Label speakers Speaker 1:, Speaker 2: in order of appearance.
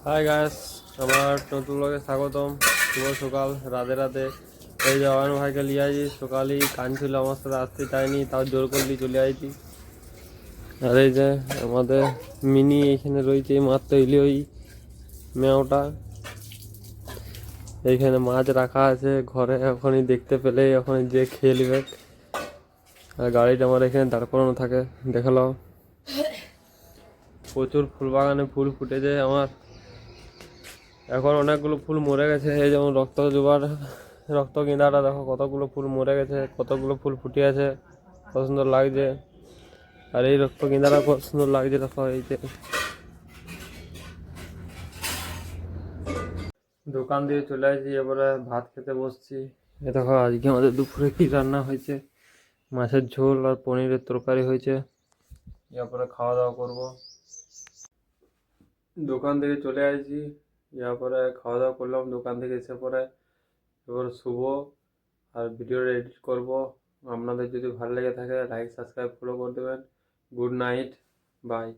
Speaker 1: Hi guys, আমার নতুন ব্লগে স্বাগতম। শুভ সকাল, রাধে রাধে। এই যে অয়ন ভাইকে লিয়ে আইছি, সকালেই কাঁদছিল আমার সাথে আসতে চাইনি, তাও জোর করলি চলে আইছি। আর এই যে আমাদের মিনি এখানে রয়েছে, মাত্র এলি ওই মেয়েটা। এইখানে মাছ রাখা আছে ঘরে, এখনই দেখতে পেলে এখন যে খেয়ে নিবে। আর গাড়িটা আমার এখানে দাঁড় করানো থাকে, দেখালো। প্রচুর ফুল বাগানে ফুল ফুটেছে আমার। এখন অনেকগুলো ফুল মরে গেছে, এই যেমন রক্ত জোয়ার, রক্ত গেঁদাটা দেখো কতগুলো ফুল মরে গেছে, কতগুলো ফুল ফুটে আছে, কত সুন্দর লাগছে। আর এই রক্ত গেঁদাটা কত সুন্দর লাগছে দেখো। এই যে দোকান দিয়ে চলে আসছি, এবারে ভাত খেতে বসছি। এ দেখো আজকে আমাদের দুপুরে কি রান্না হয়েছে, মাছের ঝোল আর পনিরের তরকারি হয়েছে। এরপরে খাওয়া দাওয়া করবো। দোকান থেকে চলে আসছি, এরপরে খাওয়া দাওয়া করলাম দোকান থেকে এসে পরে। এবার শুভ আর ভিডিওটা এডিট করব। আপনাদের যদি ভালো লেগে থাকে লাইক সাবস্ক্রাইব ফলো করে দেবেন। Good night, by.